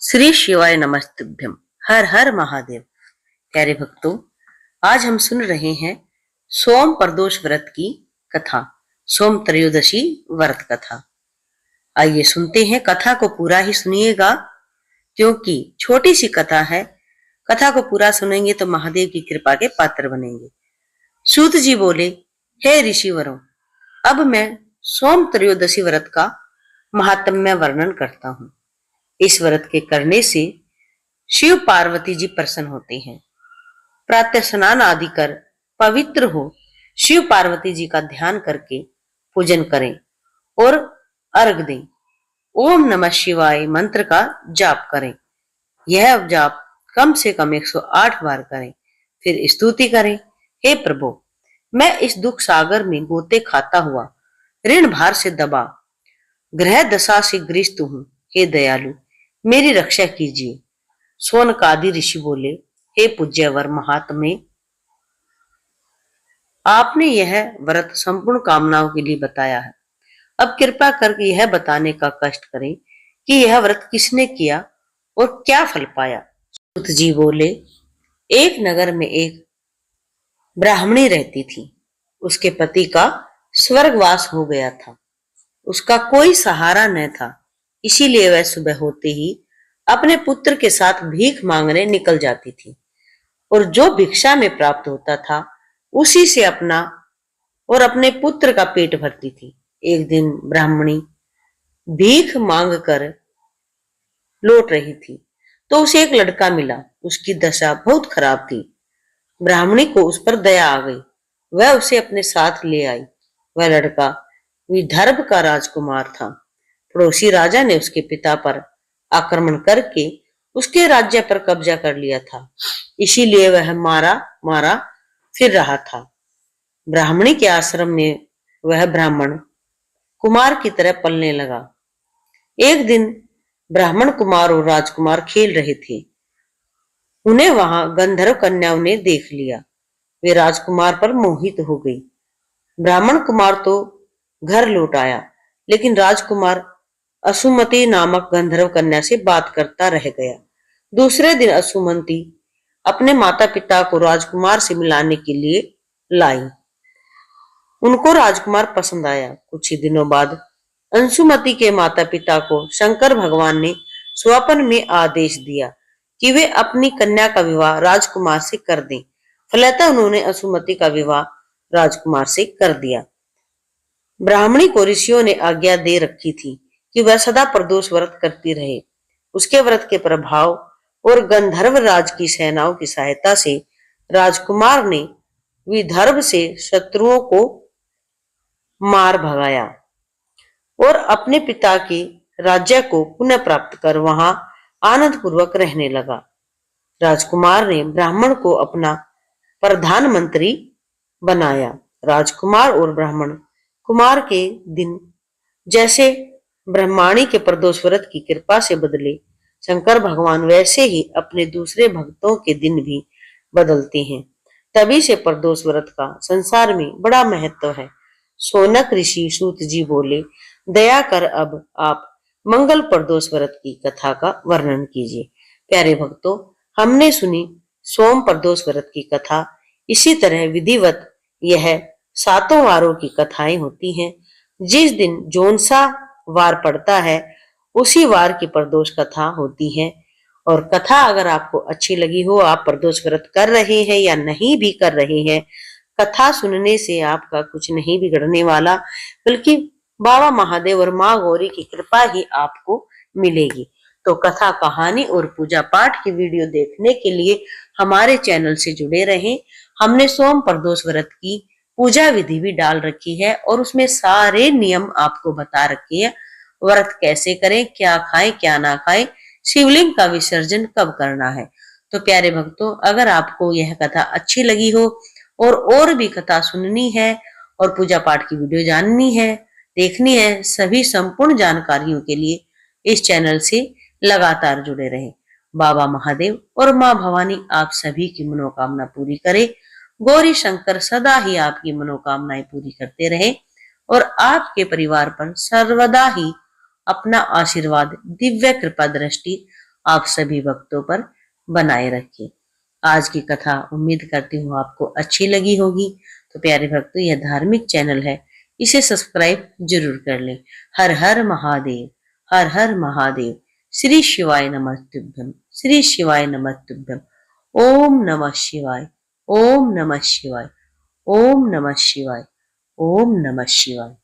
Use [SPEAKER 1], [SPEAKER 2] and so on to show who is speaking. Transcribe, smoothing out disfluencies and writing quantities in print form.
[SPEAKER 1] श्री शिवाय नमस्तुभ्यम। हर हर महादेव। प्यारे भक्तों, आज हम सुन रहे हैं सोम प्रदोष व्रत की कथा, सोम त्रयोदशी व्रत कथा। आइए सुनते हैं। कथा को पूरा ही सुनिएगा क्योंकि छोटी सी कथा है। कथा को पूरा सुनेंगे तो महादेव की कृपा के पात्र बनेंगे। सूत जी बोले, हे ऋषिवरों, अब मैं सोम त्रयोदशी व्रत का महात्म्य वर्णन करता हूँ। इस व्रत के करने से शिव पार्वती जी प्रसन्न होते हैं। प्रातः स्नान आदि कर पवित्र हो शिव पार्वती जी का ध्यान करके पूजन करें और अर्घ दें। ओम नमः शिवाय मंत्र का जाप करें। यह जाप कम से कम 108 बार करें। फिर स्तुति करें, हे प्रभु, मैं इस दुख सागर में गोते खाता हुआ ऋण भार से दबा ग्रह दशा से ग्रस्त हूँ। हे दयालु, मेरी रक्षा कीजिए। सोनकादि ऋषि बोले, हे पूज्यवर महात्मे, आपने यह व्रत संपूर्ण कामनाओं के लिए बताया है। अब कृपा करके यह बताने का कष्ट करें कि यह व्रत किसने किया और क्या फल पाया। सूत जी बोले, एक नगर में एक ब्राह्मणी रहती थी। उसके पति का स्वर्गवास हो गया था। उसका कोई सहारा न था, इसीलिए वह सुबह होते ही अपने पुत्र के साथ भीख मांगने निकल जाती थी और जो भिक्षा में प्राप्त होता था उसी से अपना और अपने पुत्र का पेट भरती थी। एक दिन ब्राह्मणी भीख मांग कर लौट रही थी तो उसे एक लड़का मिला। उसकी दशा बहुत खराब थी। ब्राह्मणी को उस पर दया आ गई। वह उसे अपने साथ ले आई। वह लड़का विदर्भ का राजकुमार था। पड़ोसी राजा ने उसके पिता पर आक्रमण करके उसके राज्य पर कब्जा कर लिया था, इसीलिए वह मारा मारा फिर रहा था। ब्राह्मणी के आश्रम में वह ब्राह्मण कुमार की तरह पलने लगा। एक दिन ब्राह्मण कुमार और राजकुमार खेल रहे थे। उन्हें वहां गंधर्व कन्याओं ने देख लिया। वे राजकुमार पर मोहित हो गई। ब्राह्मण कुमार तो घर लौट आया, लेकिन राजकुमार असुमति नामक गंधर्व कन्या से बात करता रह गया। दूसरे दिन असुमति अपने माता पिता को राजकुमार से मिलाने के लिए लाई। उनको राजकुमार पसंद आया। कुछ ही दिनों बाद अंशुमति के माता पिता को शंकर भगवान ने स्वप्न में आदेश दिया कि वे अपनी कन्या का विवाह राजकुमार से कर दें। फलतः उन्होंने असुमति का विवाह राजकुमार से कर दिया। ब्राह्मणी को ऋषियों ने आज्ञा दे रखी थी कि वह सदा प्रदोष व्रत करती रहे। उसके व्रत के प्रभाव और गंधर्व राज की सेनाओं की सहायता से राजकुमार ने विदर्भ से शत्रुओं को मार भगाया और अपने पिता के राज्य को पुनः प्राप्त कर वहां आनंद पूर्वक रहने लगा। राजकुमार ने ब्राह्मण को अपना प्रधानमंत्री बनाया। राजकुमार और ब्राह्मण कुमार के दिन जैसे ब्रह्माणी के प्रदोष व्रत की कृपा से बदले, शंकर भगवान वैसे ही अपने दूसरे भक्तों के दिन भी बदलते हैं। तभी से प्रदोष व्रत का संसार में बड़ा महत्व है। सोनक ऋषि सूत जी बोले, दया कर अब आप मंगल प्रदोष व्रत की कथा का वर्णन कीजिए। प्यारे भक्तों, हमने सुनी सोम प्रदोष व्रत की कथा। इसी तरह विधिवत यह 7 वारों की कथाएं होती हैं। जिस दिन जौन सा वार पड़ता है उसी वार की प्रदोष कथा होती है। और कथा अगर आपको अच्छी लगी हो, आप प्रदोष व्रत कर रहे हैं या नहीं भी कर रहे हैं, कथा सुनने से आपका कुछ नहीं बिगड़ने वाला, बल्कि बाबा महादेव और माँ गौरी की कृपा ही आपको मिलेगी। तो कथा, कहानी और पूजा पाठ की वीडियो देखने के लिए हमारे चैनल से जुड़े रहें। हमने सोम प्रदोष व्रत की पूजा विधि भी डाल रखी है और उसमें सारे नियम आपको बता रखे हैं। व्रत कैसे करें, क्या खाएं क्या ना खाएं, शिवलिंग का विसर्जन कब करना है। तो प्यारे भक्तों, अगर आपको यह कथा अच्छी लगी हो और भी कथा सुननी है और पूजा पाठ की वीडियो जाननी है, देखनी है, सभी संपूर्ण जानकारियों के लिए इस चैनल से लगातार जुड़े रहे। बाबा महादेव और माँ भवानी आप सभी की मनोकामना पूरी करे। गौरी शंकर सदा ही आपकी मनोकामनाएं पूरी करते रहे और आपके परिवार पर सर्वदा ही अपना आशीर्वाद, दिव्य कृपा दृष्टि आप सभी भक्तों पर बनाए रखे। आज की कथा उम्मीद करती हूँ आपको अच्छी लगी होगी। तो प्यारे भक्तों, यह धार्मिक चैनल है, इसे सब्सक्राइब जरूर कर लें। हर हर महादेव, हर हर महादेव। श्री शिवाय नमः तुभ्यम, श्री शिवाय नमः तुभ्यम। ओम नमः शिवाय, ओम नमः शिवाय, ओम नमः शिवाय, ओम नमः शिवाय।